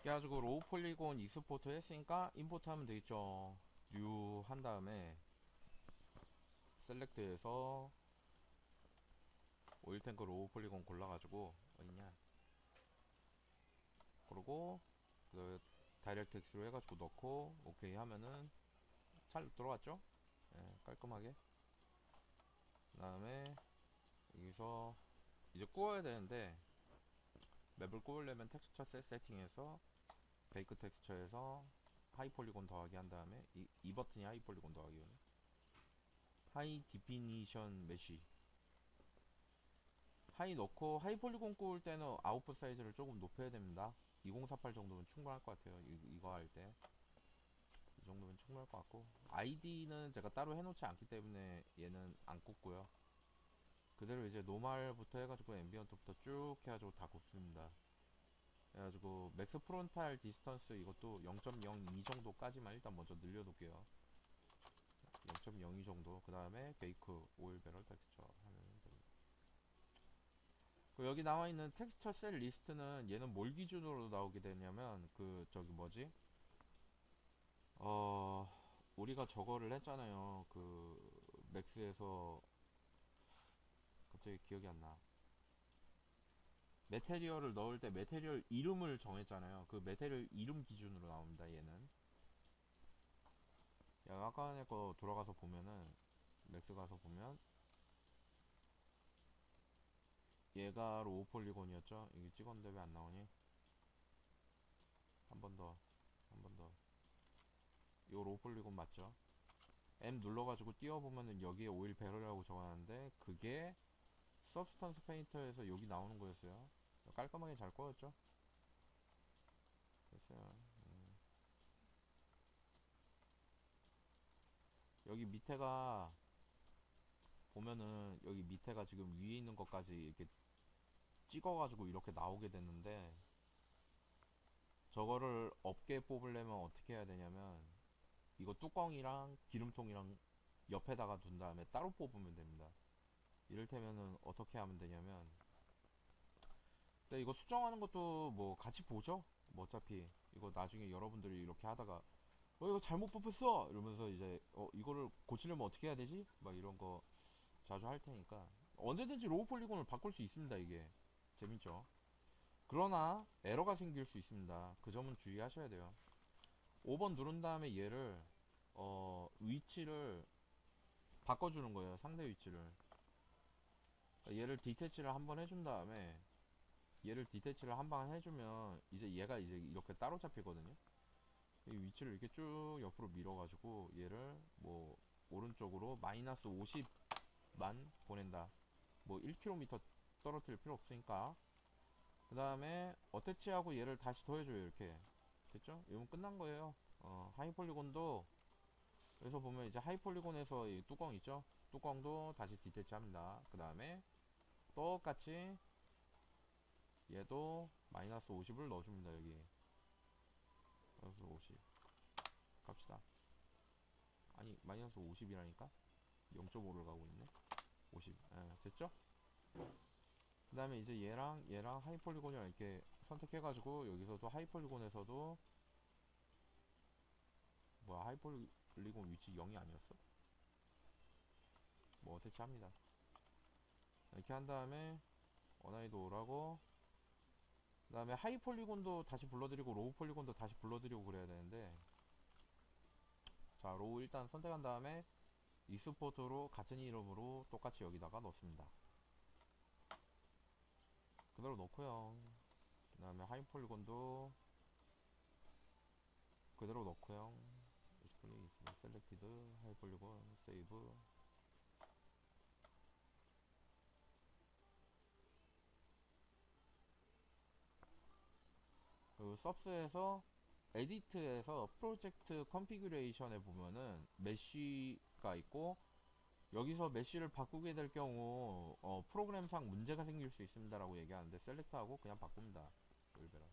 그래가지고 로우 폴리곤 익스포트 했으니까 임포트 하면 되겠죠. 뉴 한 다음에 셀렉트해서 오일 탱크 로우 폴리곤 골라가지고 어딨냐, 그러고 그 다이렉트 엑스로 해가지고 넣고 오케이 하면은 잘 들어갔죠. 예, 깔끔하게. 그 다음에 여기서 이제 구워야 되는데, 맵을 구우려면 텍스처 셋 세팅에서 베이크 텍스처에서 하이 폴리곤 더하기 한 다음에 이 버튼이 하이 폴리곤 더하기거든요. 하이 디피니션 메쉬 하이 넣고, 하이 폴리곤 구울 때는 아웃풋 사이즈를 조금 높여야 됩니다. 2048 정도면 충분할 것 같아요. 이거 할 때 이 정도면 충분할 것 같고, 아이디는 제가 따로 해놓지 않기 때문에 얘는 안 굽고요. 그대로 이제 노말부터 해가지고 앰비언트부터 쭉 해가지고 다 굽습니다. 그래가지고 맥스 프론탈 디스턴스 이것도 0.02 정도까지만 일단 먼저 늘려놓을게요. 0.02 정도. 그 다음에 베이크 오일 배럴 텍스처 하면 됩니다. 여기 나와 있는 텍스처 셀 리스트는 얘는 뭘 기준으로 나오게 되냐면, 그 저기 뭐지, 어 우리가 저거를 했잖아요. 그 맥스에서 갑자기 기억이 안 나. 메테리얼을 넣을 때 메테리얼 이름을 정했잖아요. 그 메테리얼 이름 기준으로 나옵니다. 얘는. 야, 아까 전에 거 돌아가서 보면은, 맥스 가서 보면 얘가 로우 폴리곤이었죠. 이게 찍었는데 왜 안 나오니? 한 번 더, 한 번 더. 요 로우 폴리곤 맞죠? M 눌러가지고 띄워보면은 여기에 오일 배럴이라고 적어놨는데, 그게 서브스턴스 페인터에서 여기 나오는 거였어요. 깔끔하게 잘 꺼졌죠? 됐어요. 여기 밑에가 보면은, 여기 밑에가 지금 위에 있는 것까지 이렇게 찍어가지고 이렇게 나오게 됐는데, 저거를 업게 뽑으려면 어떻게 해야 되냐면, 이거 뚜껑이랑 기름통이랑 옆에다가 둔 다음에 따로 뽑으면 됩니다. 이를테면은 어떻게 하면 되냐면, 근데 이거 수정하는 것도 뭐 같이 보죠? 뭐 어차피 이거 나중에 여러분들이 이렇게 하다가 이거 잘못 뽑혔어! 이러면서 이제 이거를 고치려면 어떻게 해야 되지? 막 이런 거 자주 할 테니까 언제든지 로우 폴리곤을 바꿀 수 있습니다. 이게 재밌죠? 그러나 에러가 생길 수 있습니다. 그 점은 주의하셔야 돼요. 5번 누른 다음에 얘를 위치를 바꿔주는 거예요. 상대 위치를. 얘를 디태치를 한번 해준 다음에, 얘를 디태치를 한 번 해주면 이제 얘가 이제 이렇게 따로 잡히거든요. 이 위치를 이렇게 쭉 옆으로 밀어가지고 얘를 뭐 오른쪽으로 마이너스 50만 보낸다. 뭐 1km 떨어뜨릴 필요 없으니까. 그 다음에 어태치하고 얘를 다시 더해줘요. 이렇게 됐죠? 이건 끝난 거예요. 하이폴리곤도, 여기서 보면 이제 하이폴리곤에서 이 뚜껑 있죠? 뚜껑도 다시 디태치 합니다. 그 다음에 똑같이 얘도 마이너스 50을 넣어줍니다. 여기 마이너스 50 갑시다. 아니 마이너스 50이라니까 0.5를 가고 있네. 50. 됐죠? 그 다음에 이제 얘랑 하이폴리곤이랑 이렇게 선택해가지고, 여기서도 하이폴리곤에서도, 뭐야, 하이폴리곤 위치 0이 아니었어? 뭐 대체합니다. 이렇게 한 다음에 어나이도 오라고. 그 다음에 하이폴리곤도 다시 불러드리고 로우 폴리곤도 다시 불러드리고 그래야 되는데, 자, 로우 일단 선택한 다음에 익스포트로 같은 이름으로 똑같이 여기다가 넣습니다. 그대로 넣고요. 그 다음에 하이폴리곤도 그대로 넣고요. 디스플레이 셀렉티드 하이폴리곤 세이브. 그리고 서브스에서 에디트에서 프로젝트 컨피규레이션에 보면은 메쉬가 있고, 여기서 메쉬를 바꾸게 될 경우 프로그램상 문제가 생길 수 있습니다 라고 얘기하는데, 셀렉트하고 그냥 바꿉니다. 웰베라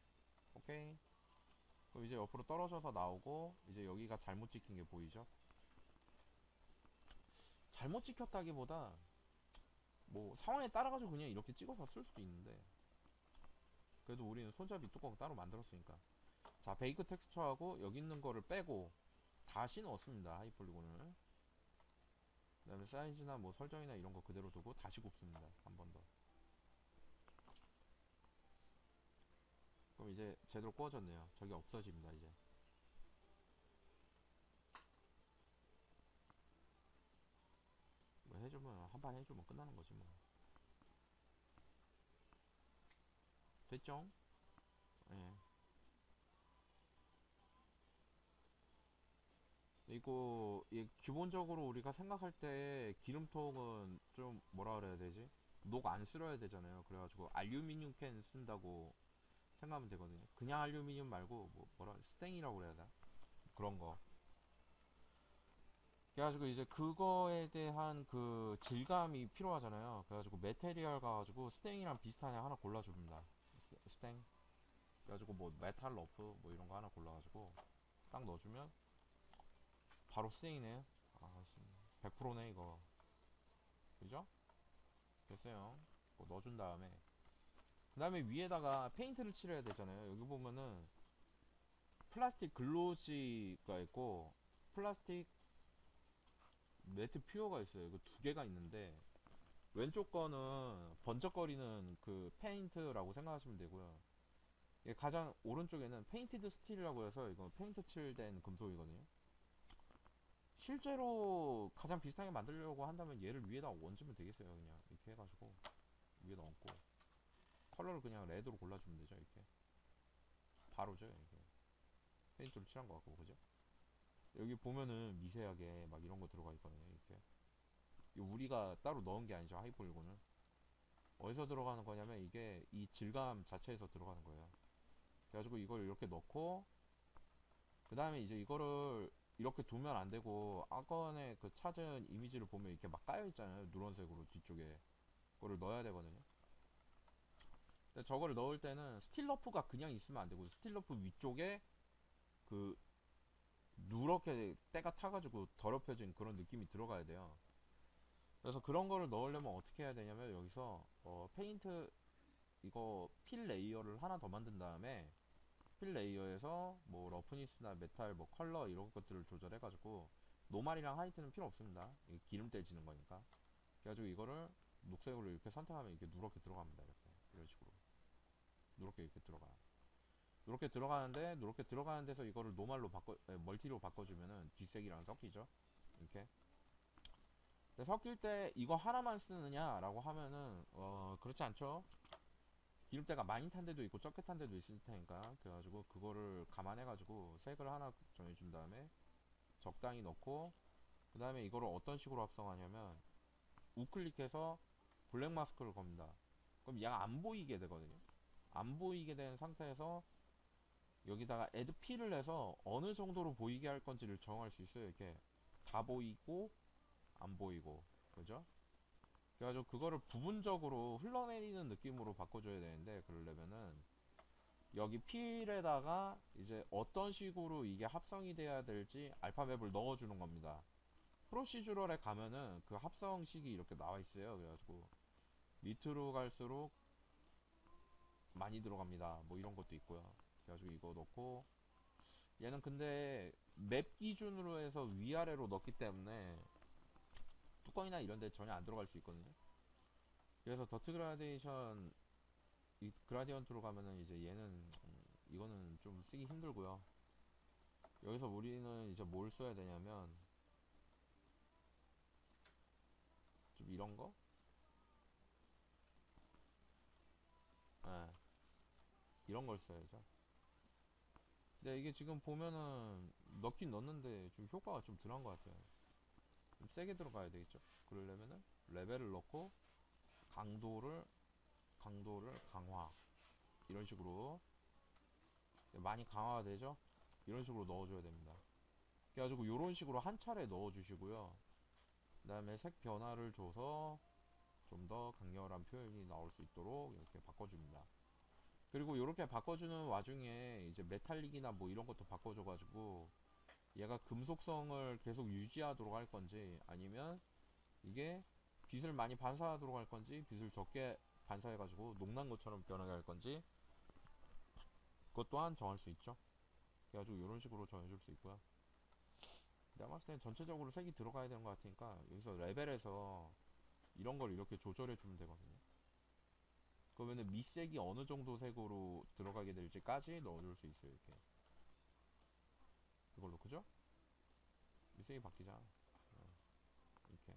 오케이. 그럼 이제 옆으로 떨어져서 나오고, 이제 여기가 잘못 찍힌 게 보이죠? 잘못 찍혔다기보다 뭐 상황에 따라가지고 그냥 이렇게 찍어서 쓸 수도 있는데, 그래도 우리는 손잡이 뚜껑 따로 만들었으니까. 자, 베이크 텍스처하고 여기 있는 거를 빼고 다시 넣습니다. 하이폴리곤을. 그 다음에 사이즈나 뭐 설정이나 이런 거 그대로 두고 다시 굽습니다. 한 번 더. 그럼 이제 제대로 구워졌네요. 저게 없어집니다, 이제. 뭐 해주면, 한 판 해주면 끝나는 거지, 뭐. 됐죠? 예. 이거, 기본적으로 우리가 생각할 때 기름통은 좀 뭐라 그래야 되지? 녹 안 쓸어야 되잖아요. 그래가지고 알루미늄 캔 쓴다고 생각하면 되거든요. 그냥 알루미늄 말고, 뭐, 뭐라, 스탱이라고 그래야 되나? 그런 거. 그래가지고 이제 그거에 대한 그 질감이 필요하잖아요. 그래가지고 메테리얼 가가지고 스탱이랑 비슷한 애 하나 골라줍니다. 스탱. 그래가지고 뭐 메탈 러프 뭐 이런 거 하나 골라가지고 딱 넣어주면 바로 스탱이네요. 아, 100%네 이거. 그죠? 됐어요. 그거 넣어준 다음에 그 다음에 위에다가 페인트를 칠해야 되잖아요. 여기 보면은 플라스틱 글로지가 있고 플라스틱 매트 퓨어가 있어요. 이거 두 개가 있는데 왼쪽 거는 번쩍거리는 그 페인트라고 생각하시면 되고요. 가장 오른쪽에는 페인티드 스틸이라고 해서 이건 페인트 칠된 금속이거든요. 실제로 가장 비슷하게 만들려고 한다면 얘를 위에다 얹으면 되겠어요. 그냥 이렇게 해가지고 위에다 얹고 컬러를 그냥 레드로 골라주면 되죠. 이렇게 바로죠. 이게 페인트로 칠한 것 같고 그죠? 여기 보면은 미세하게 막 이런 거 들어가 있거든요. 이렇게 우리가 따로 넣은 게 아니죠. 하이폴리곤은 어디서 들어가는 거냐면 이게 이 질감 자체에서 들어가는 거예요. 그래가지고 이걸 이렇게 넣고 그 다음에 이제 이거를 이렇게 두면 안 되고 아까의 그 찾은 이미지를 보면 이렇게 막 까여 있잖아요. 누런색으로 뒤쪽에 그거를 넣어야 되거든요. 근데 저거를 넣을 때는 스틸러프가 그냥 있으면 안 되고 스틸러프 위쪽에 그 누렇게 때가 타가지고 더럽혀진 그런 느낌이 들어가야 돼요. 그래서 그런 거를 넣으려면 어떻게 해야 되냐면 여기서 페인트 이거 필 레이어를 하나 더 만든 다음에 필 레이어에서 뭐 러프니스나 메탈 뭐 컬러 이런 것들을 조절해가지고 노말이랑 하이트는 필요 없습니다. 이게 기름 떼지는 거니까. 그래가지고 이거를 녹색으로 이렇게 선택하면 이렇게 누렇게 들어갑니다. 이렇게 이런 식으로 누렇게 이렇게 들어가요. 누렇게 들어가는데 누렇게 들어가는 데서 이거를 노말로 멀티로 바꿔주면은 뒷색이랑 섞이죠. 이렇게. 근데 섞일 때 이거 하나만 쓰느냐라고 하면은 그렇지 않죠. 기름때가 많이 탄 데도 있고 적게 탄 데도 있을 테니까 그래가지고 그거를 감안해가지고 색을 하나 정해준 다음에 적당히 넣고 그 다음에 이거를 어떤 식으로 합성하냐면 우클릭해서 블랙 마스크를 겁니다. 그럼 얘가 안 보이게 되거든요. 안 보이게 된 상태에서 여기다가 애드 필을 해서 어느 정도로 보이게 할 건지를 정할 수 있어요. 이렇게 다 보이고 안 보이고 그죠? 그래가지고 그거를 부분적으로 흘러내리는 느낌으로 바꿔줘야 되는데 그러려면은 여기 필에다가 이제 어떤 식으로 이게 합성이 돼야 될지 알파맵을 넣어주는 겁니다. 프로시저럴에 가면은 그 합성식이 이렇게 나와 있어요. 그래가지고 밑으로 갈수록 많이 들어갑니다. 뭐 이런 것도 있고요. 그래가지고 이거 넣고 얘는 근데 맵 기준으로 해서 위아래로 넣기 때문에 뚜껑이나 이런 데 전혀 안 들어갈 수 있거든요. 그래서 더트 그라데이션 이 그라디언트로 가면은 이제 얘는 이거는 좀 쓰기 힘들고요. 여기서 우리는 이제 뭘 써야 되냐면 좀 이런 거? 예, 이런 걸 써야죠. 근데 이게 지금 보면은 넣긴 넣는데 좀 효과가 좀 덜한 것 같아요. 좀 세게 들어가야 되겠죠. 그러려면은 레벨을 넣고 강도를 강화 이런 식으로 많이 강화가 되죠. 이런 식으로 넣어줘야 됩니다. 그래가지고 이런 식으로 한 차례 넣어주시고요. 그 다음에 색 변화를 줘서 좀 더 강렬한 표현이 나올 수 있도록 이렇게 바꿔줍니다. 그리고 이렇게 바꿔주는 와중에 이제 메탈릭이나 뭐 이런 것도 바꿔줘가지고 얘가 금속성을 계속 유지하도록 할 건지 아니면 이게 빛을 많이 반사하도록 할 건지 빛을 적게 반사해가지고 녹난 것처럼 변하게 할 건지 그것 또한 정할 수 있죠. 그래가지고 이런 식으로 정해줄 수 있고요. 내가 봤을 땐 전체적으로 색이 들어가야 되는 것 같으니까 여기서 레벨에서 이런 걸 이렇게 조절해 주면 되거든요. 그러면은 밑색이 어느 정도 색으로 들어가게 될지까지 넣어줄 수 있어요. 이렇게 이걸로 그죠? 밑색이 바뀌잖아. 이렇게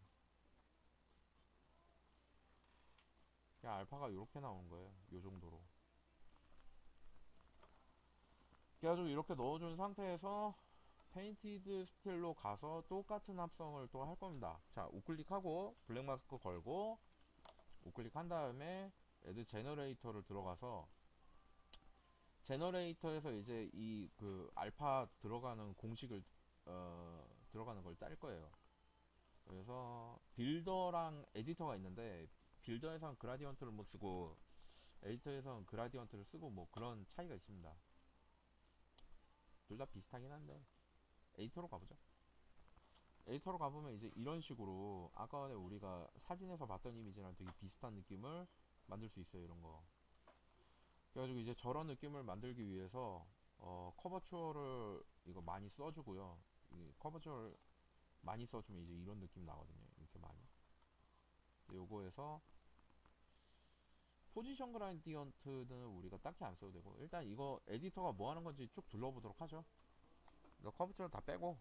그냥 알파가 이렇게 나오는 거예요. 요 정도로. 그래가지고 이렇게 넣어준 상태에서 페인티드 스틸로 가서 똑같은 합성을 또 할 겁니다. 자, 우클릭하고 블랙 마스크 걸고 우클릭 한 다음에 애드 제너레이터를 들어가서 제너레이터에서 이제 이 그 알파 들어가는 공식을 들어가는 걸 딸 거예요. 그래서 빌더랑 에디터가 있는데 빌더에서는 그라디언트를 못 쓰고 에디터에서는 그라디언트를 쓰고 뭐 그런 차이가 있습니다. 둘 다 비슷하긴 한데 에디터로 가보죠. 에디터로 가보면 이제 이런 식으로 아까 전에 우리가 사진에서 봤던 이미지랑 되게 비슷한 느낌을 만들 수 있어요. 이런 거. 그래가지고 이제 저런 느낌을 만들기 위해서 커버추어를 이거 많이 써주고요. 이 커버추어를 많이 써주면 이제 이런 느낌 나거든요. 이렇게 많이. 요거에서 포지션 그라디언트는 우리가 딱히 안 써도 되고 일단 이거 에디터가 뭐 하는 건지 쭉 둘러보도록 하죠. 이거 커버추어 다 빼고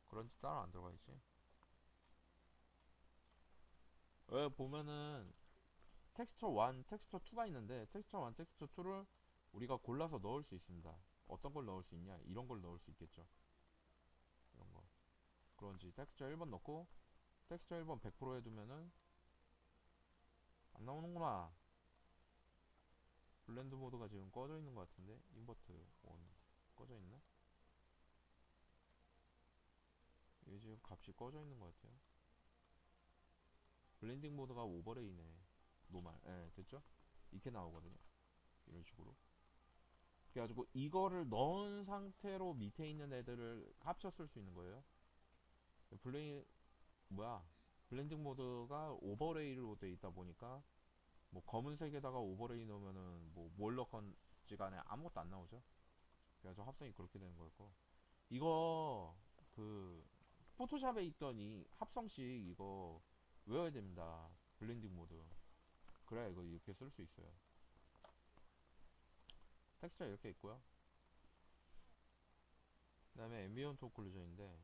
그런 짓 따로 안 들어가 있지. 여기 보면은 텍스처 1, 텍스처 2가 있는데 텍스처 1, 텍스처 2를 우리가 골라서 넣을 수 있습니다. 어떤 걸 넣을 수 있냐? 이런 걸 넣을 수 있겠죠. 이런 거. 그런지 텍스처 1번 넣고 텍스처 1번 100% 해두면은 안 나오는구나. 블렌드 모드가 지금 꺼져 있는 것 같은데 인버트 온 꺼져 있나? 이게 지금 값이 꺼져 있는 것 같아요. 블렌딩 모드가 오버레이네. 노말. 예, 됐죠? 이렇게 나오거든요. 이런 식으로. 그래가지고 이거를 넣은 상태로 밑에 있는 애들을 합쳐 쓸 수 있는 거예요. 블레이 뭐야? 블렌딩 모드가 오버레이로 돼 있다 보니까 뭐 검은색에다가 오버레이 넣으면은 뭐 뭘 넣건지 간에 아무것도 안 나오죠. 그래서 합성이 그렇게 되는 거였고 이거 그 포토샵에 있던 이 합성식 이거 외워야 됩니다. 블렌딩 모드. 그래야 이거 이렇게 쓸 수 있어요. 텍스처 이렇게 있고요. 그 다음에 앰비언트 오클루전인데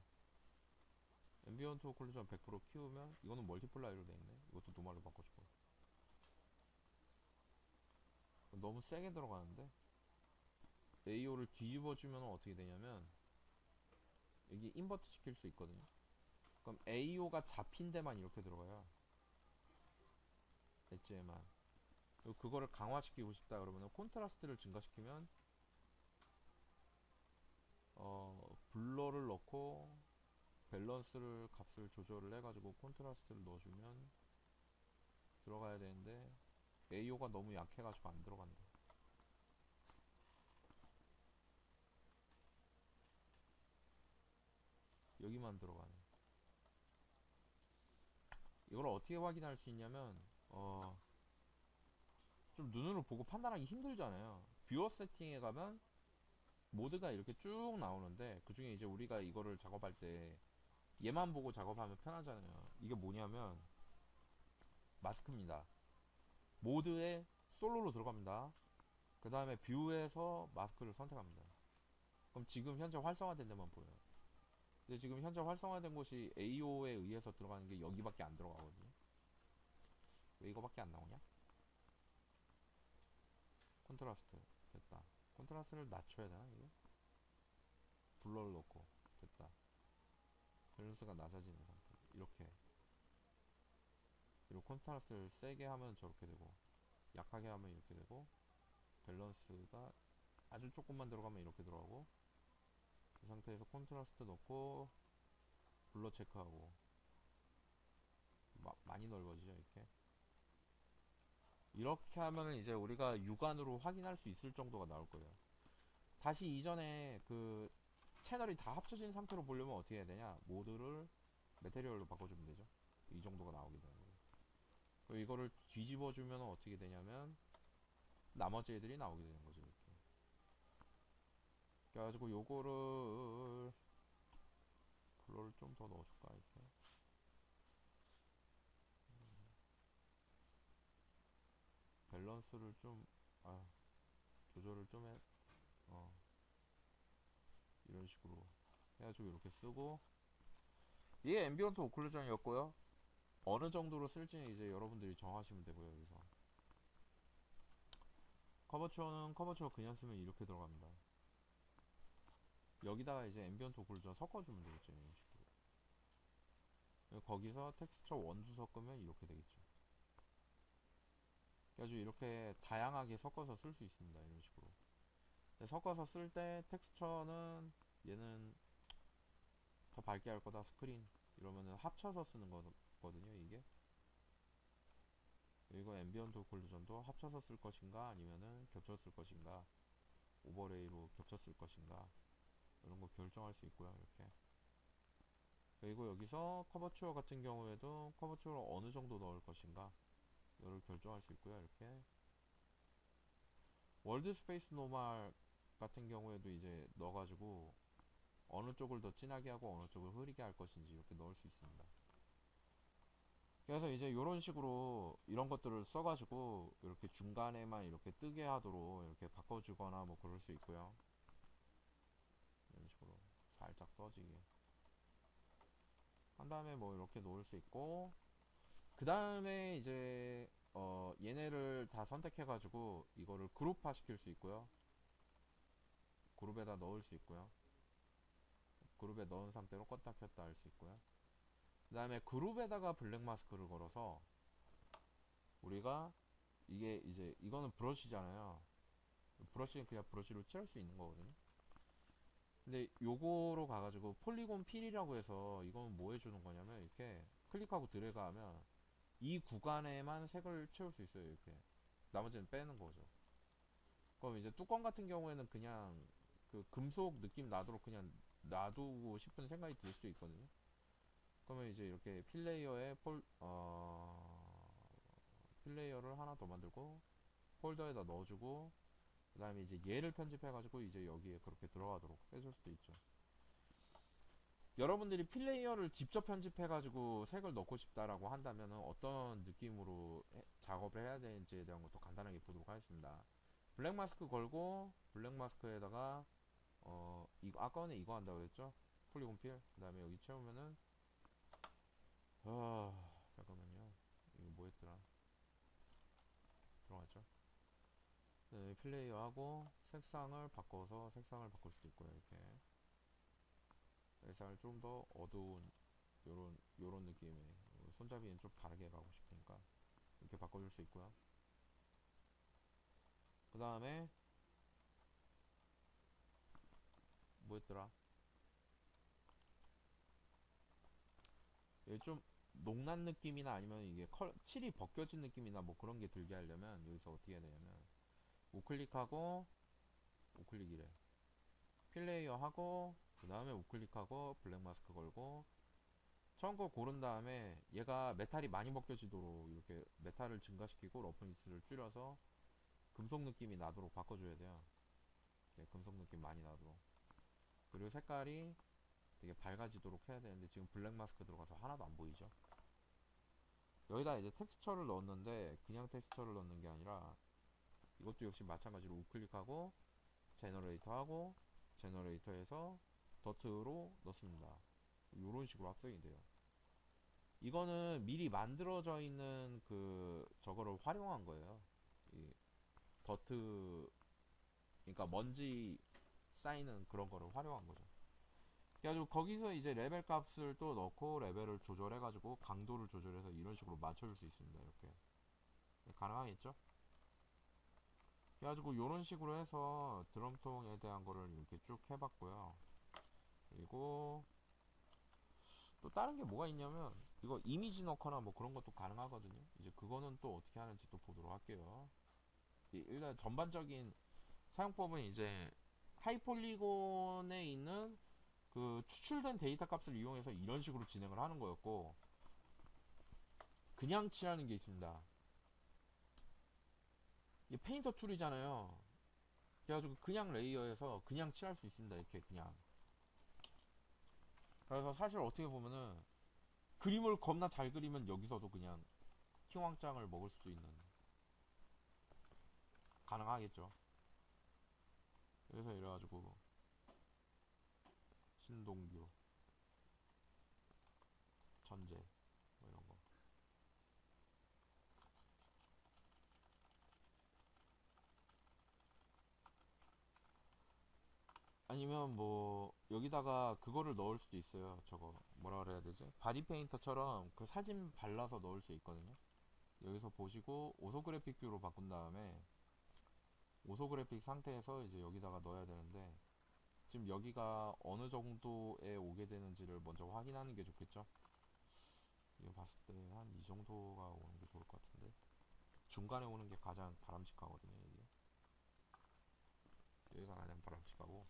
앰비언트 오클루전 100% 키우면 이거는 멀티플라이로 돼 있네. 이것도 노말로 바꿔주고 너무 세게 들어가는데 AO를 뒤집어주면 어떻게 되냐면 여기 인버트 시킬 수 있거든요. 그럼 AO가 잡힌 데만 이렇게 들어가요. 엣지에만. 그리고 그거를 강화시키고 싶다 그러면 콘트라스트를 증가시키면 블러를 넣고 밸런스를 값을 조절을 해가지고 콘트라스트를 넣어주면 들어가야 되는데 AO가 너무 약해가지고 안 들어간다. 여기만 들어가네. 이걸 어떻게 확인할 수 있냐면 좀 눈으로 보고 판단하기 힘들잖아요. 뷰어 세팅에 가면 모드가 이렇게 쭉 나오는데 그 중에 이제 우리가 이거를 작업할 때 얘만 보고 작업하면 편하잖아요. 이게 뭐냐면 마스크입니다. 모드에 솔로로 들어갑니다. 그 다음에 뷰에서 마스크를 선택합니다. 그럼 지금 현재 활성화된 데만 보여요. 근데 지금 현재 활성화된 곳이 AO에 의해서 들어가는 게 여기밖에 안 들어가거든요. 왜 이거밖에 안 나오냐? 콘트라스트 됐다. 콘트라스트를 낮춰야 되나 이게? 블러를 넣고 됐다. 밸런스가 낮아지는 상태. 이렇게 그리고 콘트라스트를 세게 하면 저렇게 되고 약하게 하면 이렇게 되고 밸런스가 아주 조금만 들어가면 이렇게 들어가고 이 상태에서 콘트라스트 넣고 블러 체크하고 많이 넓어지죠 이렇게. 이렇게 하면은 이제 우리가 육안으로 확인할 수 있을 정도가 나올 거예요. 다시 이전에 그 채널이 다 합쳐진 상태로 보려면 어떻게 해야 되냐? 모드를 메테리얼로 바꿔주면 되죠. 이 정도가 나오게 되는 거예요. 그리고 이거를 뒤집어주면 어떻게 되냐면 나머지 애들이 나오게 되는 거죠. 이렇게. 그래가지고 요거를 블러를 좀 더 넣어줄까 이렇게. 밸런스를 좀 아, 조절을 좀 해. 어, 이런 식으로 해가지고 이렇게 쓰고, 이게 앰비언트 오클루전이었고요. 어느 정도로 쓸지는 이제 여러분들이 정하시면 되고요. 여기서 커버추어는 커버추어 그냥 쓰면 이렇게 들어갑니다. 여기다가 이제 앰비언트 오클루전 섞어주면 되겠죠. 이런 식으로. 거기서 텍스처 원두 섞으면 이렇게 되겠죠. 그래가지고 이렇게 다양하게 섞어서 쓸 수 있습니다. 이런 식으로. 섞어서 쓸 때 텍스처는 얘는 더 밝게 할 거다 스크린 이러면은 합쳐서 쓰는 거거든요. 이게 이거 앰비언트 오클루전도 합쳐서 쓸 것인가 아니면은 겹쳐 쓸 것인가, 오버레이로 겹쳐 쓸 것인가, 이런 거 결정할 수 있고요. 이렇게. 그리고 여기서 커버추어 같은 경우에도 커버추어를 어느 정도 넣을 것인가 이걸 결정할 수 있고요. 이렇게. 월드 스페이스 노멀 같은 경우에도 이제 넣어가지고 어느 쪽을 더 진하게 하고 어느 쪽을 흐리게 할 것인지 이렇게 넣을 수 있습니다. 그래서 이제 이런 식으로 이런 것들을 써가지고 이렇게 중간에만 이렇게 뜨게 하도록 이렇게 바꿔주거나 뭐 그럴 수 있고요. 이런 식으로 살짝 떠지게 한 다음에 뭐 이렇게 놓을 수 있고, 그 다음에 이제 얘네를 다 선택해가지고 이거를 그룹화 시킬 수 있고요. 그룹에다 넣을 수 있고요. 그룹에 넣은 상태로 껐다 켰다 할 수 있고요. 그 다음에 그룹에다가 블랙 마스크를 걸어서 우리가 이게 이제 이거는 브러쉬잖아요. 브러쉬는 그냥 브러쉬로 칠할 수 있는 거거든요. 근데 요거로 가가지고 폴리곤 필이라고 해서 이건 뭐 해주는 거냐면 이렇게 클릭하고 드래그 하면 이 구간에만 색을 채울 수 있어요. 이렇게 나머지는 빼는 거죠. 그럼 이제 뚜껑 같은 경우에는 그냥 그 금속 느낌 나도록 그냥 놔두고 싶은 생각이 들 수 있거든요. 그러면 이제 이렇게 필레이어에 필레이어를 하나 더 만들고 폴더에다 넣어주고, 그 다음에 이제 얘를 편집해가지고 이제 여기에 그렇게 들어가도록 해줄 수도 있죠. 여러분들이 필레이어를 직접 편집해가지고 색을 넣고 싶다라고 한다면 어떤 느낌으로 작업을 해야 되는지에 대한 것도 간단하게 보도록 하겠습니다. 블랙 마스크 걸고 블랙 마스크에다가 이거 아까 전에 이거 한다고 그랬죠? 폴리곤 필. 그 다음에 여기 채우면은 잠깐만요. 이거 뭐였더라? 들어갔죠? 네, 플레이어 하고 색상을 바꿔서 색상을 바꿀 수도 있고요. 이렇게 색상을 좀 더 어두운 요런 느낌의, 손잡이는 좀 다르게 가고 싶으니까 이렇게 바꿔줄 수 있고요. 그 다음에 뭐였더라? 이게 좀 농난 느낌이나 아니면 이게 칠이 벗겨진 느낌이나 뭐 그런 게 들게 하려면 여기서 어떻게 해야 되냐면 우클릭하고, 우클릭이래, 필레이어 하고 그 다음에 우클릭하고 블랙 마스크 걸고 처음 거 고른 다음에 얘가 메탈이 많이 벗겨지도록 이렇게 메탈을 증가시키고 러프니스를 줄여서 금속 느낌이 나도록 바꿔줘야 돼요. 네, 금속 느낌 많이 나도록. 그리고 색깔이 되게 밝아지도록 해야 되는데 지금 블랙 마스크 들어가서 하나도 안 보이죠. 여기다 이제 텍스처를 넣었는데 그냥 텍스처를 넣는 게 아니라 이것도 역시 마찬가지로 우클릭하고 제너레이터 하고 제너레이터에서 더트로 넣습니다. 이런 식으로 합성이 돼요. 이거는 미리 만들어져 있는 그 저거를 활용한 거예요. 이 더트, 그러니까 먼지 쌓이는 그런 거를 활용한 거죠. 그래가지고 거기서 이제 레벨 값을 또 넣고 레벨을 조절해가지고 강도를 조절해서 이런 식으로 맞춰줄 수 있습니다. 이렇게 가능하겠죠? 그래가지고 이런 식으로 해서 드럼통에 대한 거를 이렇게 쭉 해봤고요. 그리고 또 다른 게 뭐가 있냐면 이거 이미지 넣거나 뭐 그런 것도 가능하거든요. 이제 그거는 또 어떻게 하는지 또 보도록 할게요. 일단 전반적인 사용법은 이제 하이폴리곤에 있는 그 추출된 데이터 값을 이용해서 이런 식으로 진행을 하는 거였고, 그냥 칠하는 게 있습니다. 이 페인터 툴이잖아요. 그래가지고 그냥 레이어에서 그냥 칠할 수 있습니다. 이렇게 그냥. 그래서 사실 어떻게 보면은 그림을 겁나 잘 그리면 여기서도 그냥 킹왕짱을 먹을 수도 있는, 가능하겠죠. 그래서 이래가지고 신동규, 전제 뭐 이런 거. 아니면 뭐 여기다가 그거를 넣을 수도 있어요. 저거 뭐라 그래야 되지? 바디 페인터처럼 그 사진 발라서 넣을 수 있거든요. 여기서 보시고 오소그래픽 뷰로 바꾼 다음에 오소그래픽 상태에서 이제 여기다가 넣어야 되는데, 지금 여기가 어느 정도에 오게 되는지를 먼저 확인하는 게 좋겠죠. 이거 봤을 때 한 이 정도가 오는 게 좋을 것 같은데, 중간에 오는 게 가장 바람직하거든요. 이게 여기가 가장 바람직하고,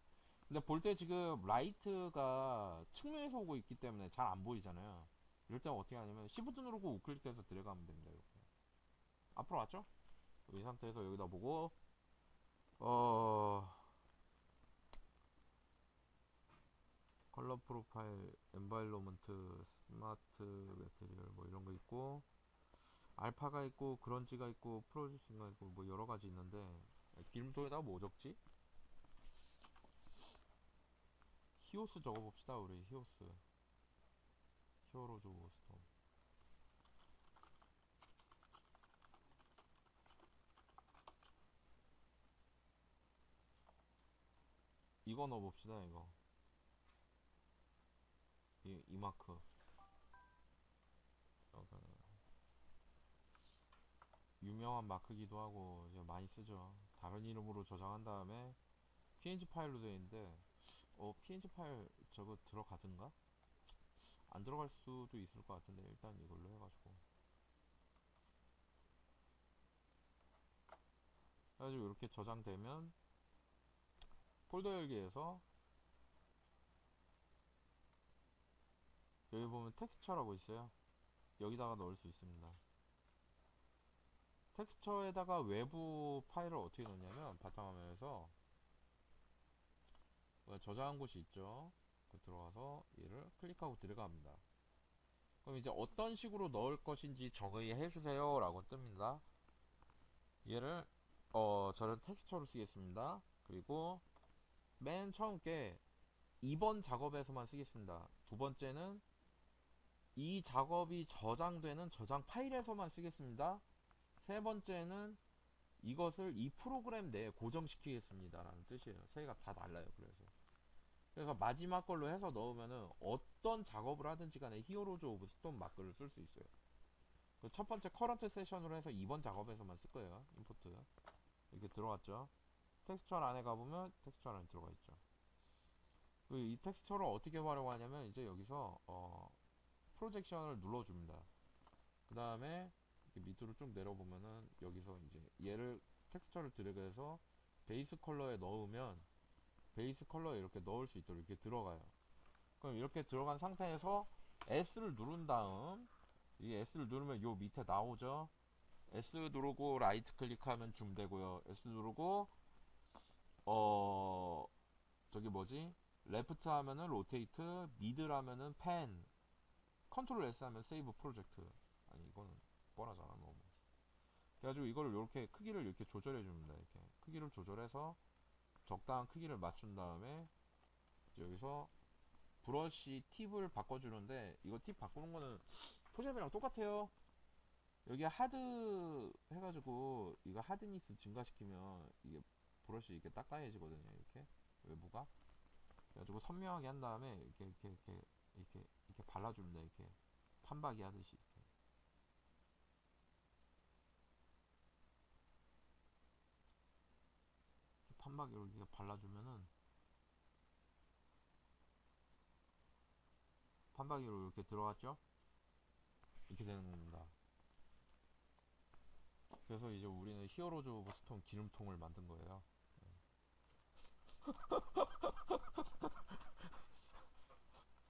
근데 볼 때 지금 라이트가 측면에서 오고 있기 때문에 잘 안 보이잖아요. 이럴 때 어떻게 하냐면 시프트 누르고 우클릭해서 들어가면 됩니다. 이렇게 앞으로 왔죠? 이 상태에서 여기다 보고 어 컬러 프로파일, 엔바일로먼트, 스마트 매테리얼 뭐 이런 거 있고, 알파가 있고 그런지가 있고 프로듀싱가 있고 뭐 여러 가지 있는데, 기름통에다가 뭐 적지? 히오스 적어봅시다. 우리 히오스, 히어로즈 오브 스톰. 이거 넣어봅시다. 이거 이 마크. 유명한 마크기도 하고 이제 많이 쓰죠. 다른 이름으로 저장한 다음에 png 파일로 되어 있는데, png 파일 저거 들어가든가? 안 들어갈 수도 있을 것 같은데, 일단 이걸로 해가지고 이렇게 저장되면 폴더 열기에서 여기 보면 텍스처라고 있어요. 여기다가 넣을 수 있습니다. 텍스처에다가 외부 파일을 어떻게 넣냐면 바탕화면에서 저장한 곳이 있죠. 그 들어가서 얘를 클릭하고 들어갑니다. 그럼 이제 어떤 식으로 넣을 것인지 정의해 주세요 라고 뜹니다. 얘를 저는 텍스처로 쓰겠습니다. 그리고 맨 처음 게 2번 작업에서만 쓰겠습니다. 두 번째는 이 작업이 저장되는 저장 파일에서만 쓰겠습니다. 세 번째는 이것을 이 프로그램 내에 고정시키겠습니다 라는 뜻이에요. 세 개가 다 달라요. 그래서 마지막 걸로 해서 넣으면은 어떤 작업을 하든지 간에 히어로즈 오브 스톰 마크를 쓸 수 있어요. 그 첫 번째 커런트 세션으로 해서 2번 작업에서만 쓸 거예요. 임포트 이렇게 들어갔죠. 텍스처 안에 가보면 텍스처 안에 들어가 있죠. 이 텍스처를 어떻게 활용하냐면 이제 여기서 프로젝션을 눌러줍니다. 그 다음에 밑으로 쭉 내려보면은 여기서 이제 얘를 텍스처를 드래그해서 베이스 컬러에 넣으면 베이스 컬러에 이렇게 넣을 수 있도록 이렇게 들어가요. 그럼 이렇게 들어간 상태에서 S를 누른 다음, 이 S를 누르면 요 밑에 나오죠. S 누르고 라이트 클릭하면 줌 되고요. S 누르고 어 저기 뭐지? 레프트 하면은 로테이트, 미들 하면은 펜, 컨트롤 S 하면 세이브 프로젝트. 아니 이거는 뻔하잖아 너무. 그래가지고 이거를 이렇게 크기를 이렇게 조절해 줍니다. 이렇게 크기를 조절해서 적당한 크기를 맞춘 다음에 여기서 브러쉬 팁을 바꿔주는데, 이거 팁 바꾸는 거는 포샵이랑 똑같아요. 여기 하드 해가지고 이거 하드니스 증가시키면 이게 브러쉬 이렇게 딱딱해지거든요. 이렇게 외부가. 그래가지고 선명하게 한 다음에 이렇게 발라줍니다. 이렇게 판박이 하듯이 이렇게 판박이로 이렇게 발라주면은, 판박이로 이렇게 들어갔죠. 이렇게 되는 겁니다. 그래서 이제 우리는 히어로즈 오브 스톤 기름통을 만든 거예요.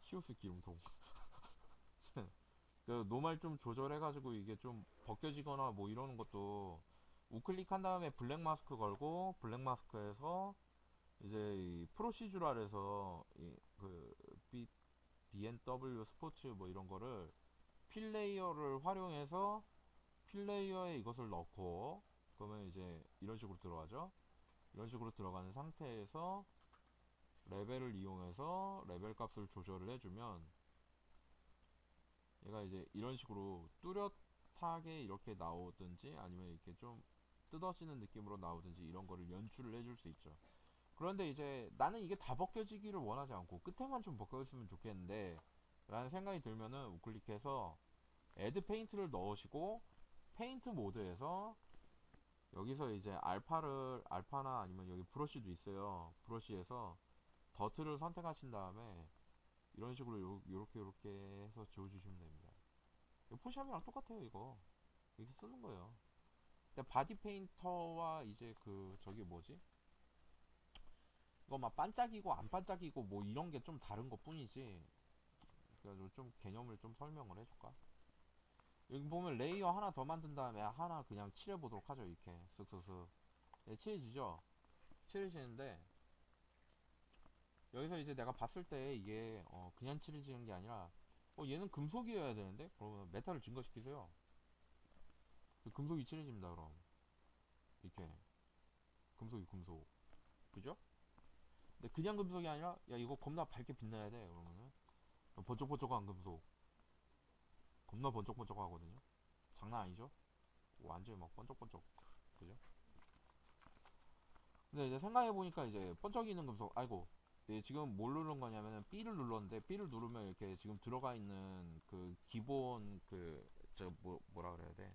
히오스 기름통. 그 노말 좀 조절해가지고 이게 좀 벗겨지거나 뭐 이러는 것도 우클릭 한 다음에 블랙 마스크 걸고 블랙 마스크에서 이제 이 프로시주랄에서 이그 BMW 스포츠 뭐 이런 거를 필레이어를 활용해서 필레이어에 이것을 넣고 그러면 이제 이런 식으로 들어가죠. 이런 식으로 들어가는 상태에서 레벨을 이용해서 레벨 값을 조절을 해주면 얘가 이제 이런 식으로 뚜렷하게 이렇게 나오든지 아니면 이렇게 좀 뜯어지는 느낌으로 나오든지 이런 거를 연출을 해줄 수 있죠. 그런데 이제 나는 이게 다 벗겨지기를 원하지 않고 끝에만 좀 벗겨졌으면 좋겠는데 라는 생각이 들면은 우클릭해서 애드 페인트를 넣으시고 페인트 모드에서 여기서 이제 알파나 아니면 여기 브러쉬도 있어요. 브러쉬에서 더트를 선택하신 다음에 이런 식으로 요렇게 해서 지워주시면 됩니다. 포샵이랑 똑같아요 이거. 이렇게 쓰는 거예요. 근데 바디 페인터와 이제 그 저기 뭐지? 이거 막 반짝이고 안 반짝이고 뭐 이런 게 좀 다른 것 뿐이지. 그래가지고 좀 개념을 좀 설명을 해줄까? 여기 보면 레이어 하나 더 만든 다음에 하나 그냥 칠해보도록 하죠. 이렇게 쓱쓱쓱. 네, 칠해지죠? 칠해지는데 여기서 이제 내가 봤을 때 이게 그냥 칠해지는 게 아니라 얘는 금속이어야 되는데 그러면 메탈을 증가시키세요. 그 금속이 칠해집니다. 그럼 이렇게 금속 그죠? 근데 그냥 금속이 아니라 야 이거 겁나 밝게 빛나야 돼 그러면은 번쩍번쩍한 금속 겁나 번쩍번쩍 하거든요. 장난 아니죠? 완전히 막 번쩍번쩍 그죠? 근데 이제 생각해보니까 이제 번쩍이는 금속 아이고 지금 뭘 누른 거냐면은 B를 눌렀는데 B를 누르면 이렇게 지금 들어가 있는 그 기본 그 저 뭐라 그래야 돼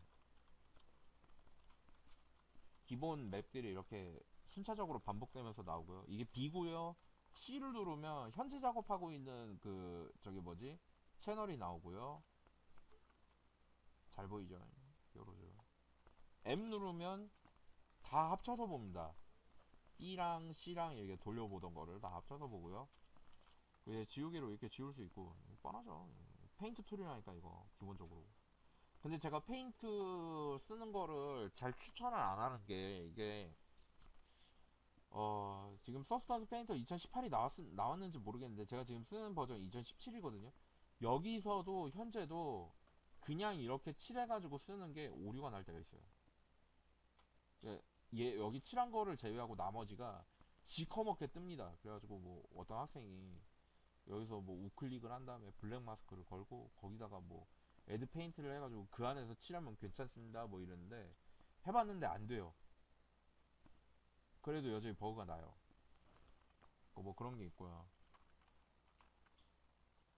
기본 맵들이 이렇게 순차적으로 반복되면서 나오고요. 이게 B고요. C를 누르면 현재 작업하고 있는 그 저기 뭐지 채널이 나오고요. 잘 보이죠? 요러죠. M 누르면 다 합쳐서 봅니다. B랑 C랑 이렇게 돌려보던 거를 다 합쳐서 보고요. 이제 지우개로 이렇게 지울 수 있고 뻔하죠. 페인트 툴이라니까 이거 기본적으로. 근데 제가 페인트 쓰는 거를 잘 추천을 안 하는 게 이게 지금 서스턴스 페인터 2018이 나왔는지 모르겠는데 제가 지금 쓰는 버전 2017이거든요. 여기서도 현재도 그냥 이렇게 칠해가지고 쓰는 게 오류가 날 때가 있어요. 예, 여기 칠한 거를 제외하고 나머지가 시커멓게 뜹니다. 그래가지고 뭐 어떤 학생이 여기서 뭐 우클릭을 한 다음에 블랙 마스크를 걸고 거기다가 뭐 애드 페인트를 해가지고 그 안에서 칠하면 괜찮습니다 뭐 이랬는데 해봤는데 안 돼요. 그래도 여전히 버그가 나요. 뭐 그런 게 있고요.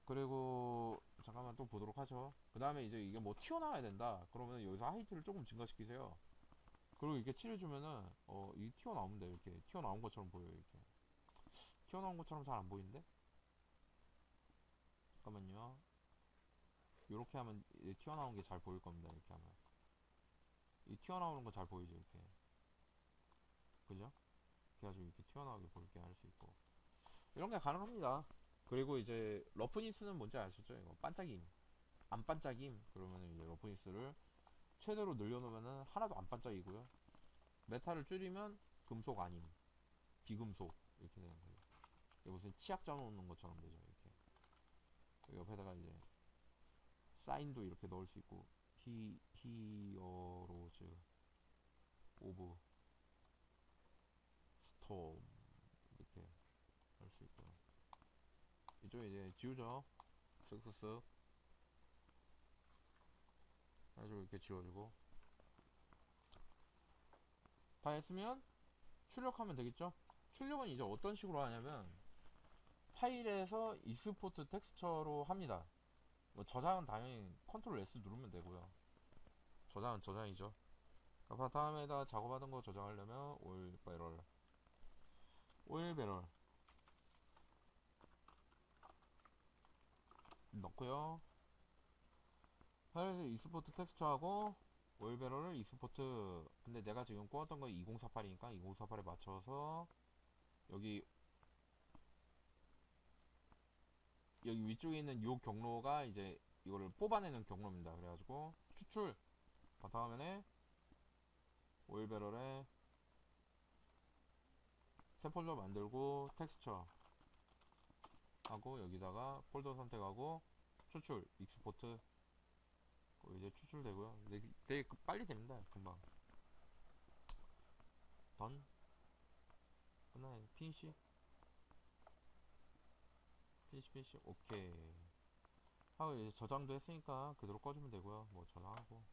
그리고 잠깐만 또 보도록 하죠. 그 다음에 이제 이게 뭐 튀어나와야 된다. 그러면 여기서 하이트를 조금 증가시키세요. 그리고 이렇게 칠해주면은 이 튀어나오면 돼. 이렇게 튀어나온 것처럼 보여요. 이렇게 튀어나온 것처럼 잘 안 보이는데? 잠깐만요. 이렇게 하면 튀어나온 게 잘 보일 겁니다. 이렇게 하면 이 튀어나오는 거 잘 보이죠? 이렇게 그죠? 그래가지고 이렇게 튀어나오게 보이게 할 수 있고 이런 게 가능합니다. 그리고 이제 러프니스는 뭔지 아시죠? 이거 반짝임 안 반짝임 그러면 이제 러프니스를 최대로 늘려놓으면 하나도 안 반짝이고요. 메탈을 줄이면 금속 아님 비금속 이렇게 되는 거예요. 이게 무슨 치약 짜놓는 것처럼 되죠. 이렇게 옆에다가 이제 사인도 이렇게 넣을 수 있고 히어로즈 오브 스톰 이렇게 할 수 있고요. 이쪽에 이제 지우죠. 쓱쓱쓱 해가지고 이렇게 지워주고 다 했으면 출력하면 되겠죠. 출력은 이제 어떤 식으로 하냐면 파일에서 익스포트 텍스처로 합니다. 뭐 저장은 당연히 컨트롤 S 누르면 되고요. 저장은 저장이죠. 바탕에다 작업하던 거 저장하려면 오일 배럴 넣고요. 파일에서 익스포트 텍스처하고 오일 배럴을 익스포트. 근데 내가 지금 꾸었던 거 2048이니까 2048에 맞춰서 여기 여기 위쪽에 있는 요 경로가 이제 이거를 뽑아내는 경로입니다. 그래가지고 추출 바탕화면에 오일 배럴에 새 폴더 만들고 텍스처 하고 여기다가 폴더 선택하고 추출 익스포트 이제 추출되고요. 되게 빨리 됩니다. 금방 던 끝나요. 피니시 오케이 하고 이제 저장도 했으니까 그대로 꺼주면 되고요. 뭐 저장하고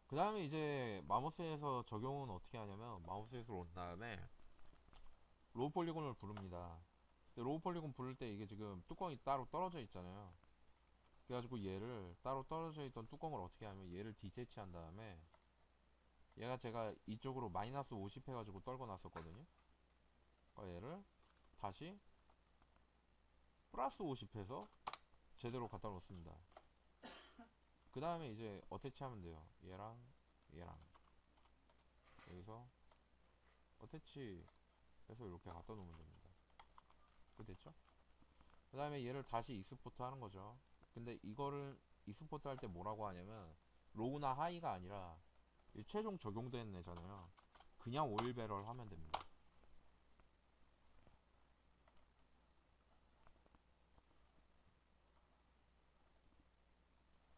그 다음에 이제 마우스에서 적용은 어떻게 하냐면 마우스에서 온 다음에 로우 폴리곤을 부릅니다. 로우 폴리곤 부를 때 이게 지금 뚜껑이 따로 떨어져 있잖아요. 그래가지고 얘를 따로 떨어져 있던 뚜껑을 어떻게 하면 얘를 디태치한 다음에 얘가 제가 이쪽으로 마이너스 50 해가지고 떨궈 놨었거든요. 그러니까 얘를 다시 플러스 50 해서 제대로 갖다 놓습니다. 그 다음에 이제 어태치 하면 돼요. 얘랑 여기서 어태치 해서 이렇게 갖다 놓으면 됩니다. 그 됐죠? 그 다음에 얘를 다시 익스포트 하는 거죠. 근데 이거를 익스포트 할 때 뭐라고 하냐면 로우나 하이가 아니라 최종 적용된 애잖아요. 그냥 오일 배럴 하면 됩니다.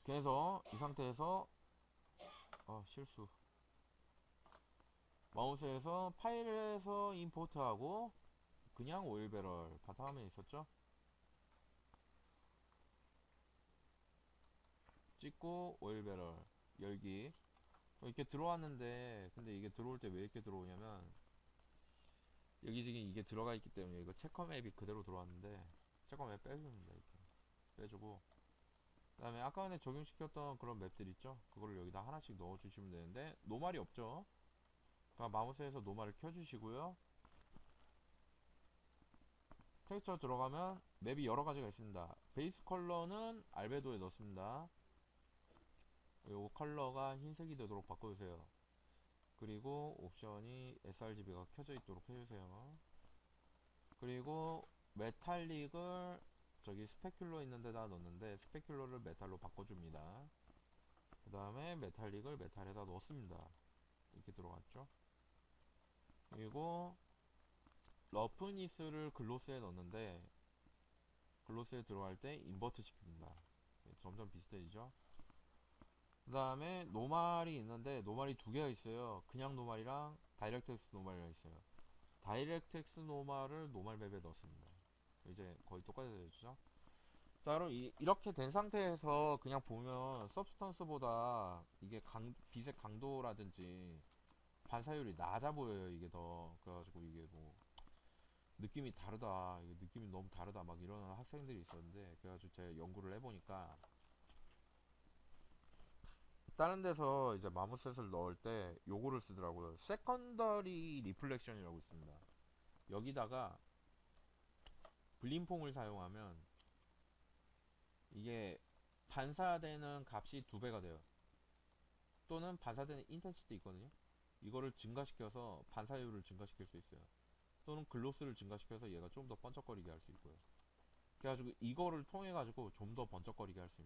그래서 이 상태에서 실수 마우스에서 파일에서 임포트하고 그냥 오일 배럴 바탕화면에 있었죠. 찍고 오일 배럴 열기 이렇게 들어왔는데 근데 이게 들어올 때 왜 이렇게 들어오냐면 여기 지금 이게 들어가 있기 때문에 이거 체커 맵이 그대로 들어왔는데 체커 맵 빼줍니다. 이렇게 빼주고 그 다음에 아까 전에 적용시켰던 그런 맵들 있죠. 그거를 여기다 하나씩 넣어주시면 되는데 노말이 없죠. 그러니까 마우스에서 노말을 켜주시고요. 텍스처 들어가면 맵이 여러 가지가 있습니다. 베이스 컬러는 알베도에 넣습니다. 요 컬러가 흰색이 되도록 바꿔주세요. 그리고 옵션이 sRGB가 켜져 있도록 해주세요. 그리고 메탈릭을 저기 스페큘러 있는 데다 넣는데 스페큘러를 메탈로 바꿔줍니다. 그 다음에 메탈릭을 메탈에다 넣습니다. 이렇게 들어갔죠. 그리고 러프니스를 글로스에 넣는데 글로스에 들어갈 때 인버트 시킵니다. 점점 비슷해지죠. 그 다음에 노말이 있는데 노말이 두 개가 있어요. 그냥 노말이랑 다이렉트엑스 노말이랑 있어요. 다이렉트엑스 노말을 노말 맵에 넣습니다. 이제 거의 똑같아졌죠. 자 그럼 이렇게 된 상태에서 그냥 보면 서브스턴스보다 이게 빛의 강도라든지 반사율이 낮아 보여요. 이게 더 그래가지고 이게 뭐 느낌이 다르다, 이게 느낌이 너무 다르다 막 이러는 학생들이 있었는데 그래가지고 제가 연구를 해보니까 다른 데서 이제 마모셋을 넣을 때 요거를 쓰더라고요. 세컨더리 리플렉션이라고 있습니다. 여기다가 블림퐁을 사용하면 이게 반사되는 값이 2배가 돼요. 또는 반사되는 인텐시티 있거든요. 이거를 증가시켜서 반사율을 증가시킬 수 있어요. 또는 글로스를 증가시켜서 얘가 좀 더 번쩍거리게 할 수 있고요. 그래가지고 이거를 통해 가지고 좀 더 번쩍거리게 할 수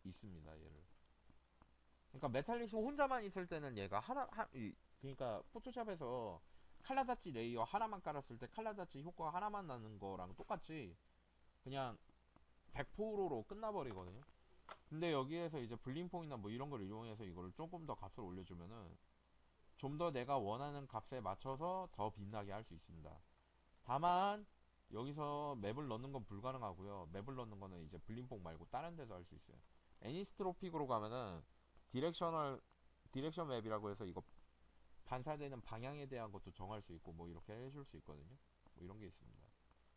있습니다. 얘를. 그러니까 메탈리스 혼자만 있을 때는 얘가 그러니까 포토샵에서 칼라다치 레이어 하나만 깔았을 때 칼라다치 효과가 하나만 나는 거랑 똑같이 그냥 100%로 끝나버리거든요. 근데 여기에서 이제 블림퐁이나 뭐 이런 걸 이용해서 이거를 조금 더 값을 올려주면은 좀 더 내가 원하는 값에 맞춰서 더 빛나게 할 수 있습니다. 다만 여기서 맵을 넣는 건 불가능하고요. 맵을 넣는 거는 이제 블림퐁 말고 다른 데서 할 수 있어요. 애니스트로픽으로 가면은 디렉션 맵이라고 해서 이거 반사되는 방향에 대한 것도 정할 수 있고 뭐 이렇게 해줄 수 있거든요. 뭐 이런 게 있습니다.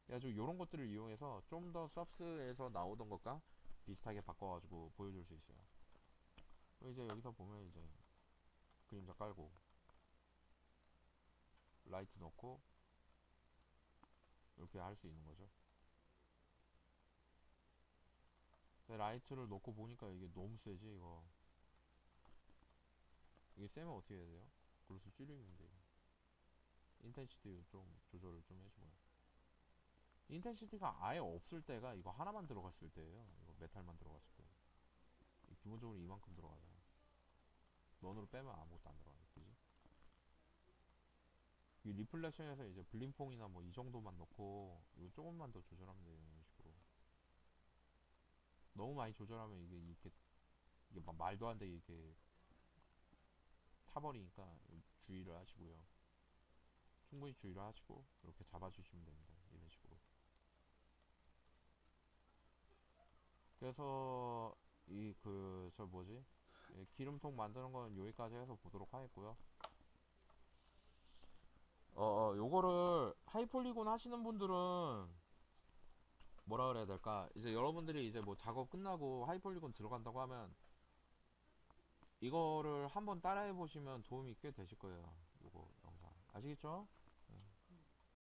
그래가지고 이런 것들을 이용해서 좀 더 서브스에서 나오던 것과 비슷하게 바꿔가지고 보여줄 수 있어요. 이제 여기서 보면 이제 그림자 깔고 라이트 넣고 이렇게 할 수 있는 거죠. 근데 라이트를 넣고 보니까 이게 너무 세지 이거. 이게 세면 어떻게 해야 돼요? 글로스 줄이면 돼요. 인텐시티 좀 조절을 좀 해주고요. 인텐시티가 아예 없을 때가 이거 하나만 들어갔을 때예요. 이거 메탈만 들어갔을 때. 기본적으로 이만큼 들어가잖아. 넌으로 빼면 아무것도 안 들어가요. 그지? 이 리플렉션에서 이제 블링퐁이나 뭐 이 정도만 넣고 이거 조금만 더 조절하면 돼요. 이런 식으로. 너무 많이 조절하면 이게 막 말도 안 되게 이게 타버리니까 주의를 하시고요. 충분히 주의를 하시고 이렇게 잡아주시면 됩니다. 이런 식으로. 그래서 이 그 저 뭐지? 예, 기름통 만드는 건 여기까지 해서 보도록 하겠고요. 요거를 하이폴리곤 하시는 분들은 뭐라 그래야 될까? 이제 여러분들이 이제 뭐 작업 끝나고 하이폴리곤 들어간다고 하면 이거를 한번 따라해 보시면 도움이 꽤 되실 거예요. 요거 영상 아시겠죠?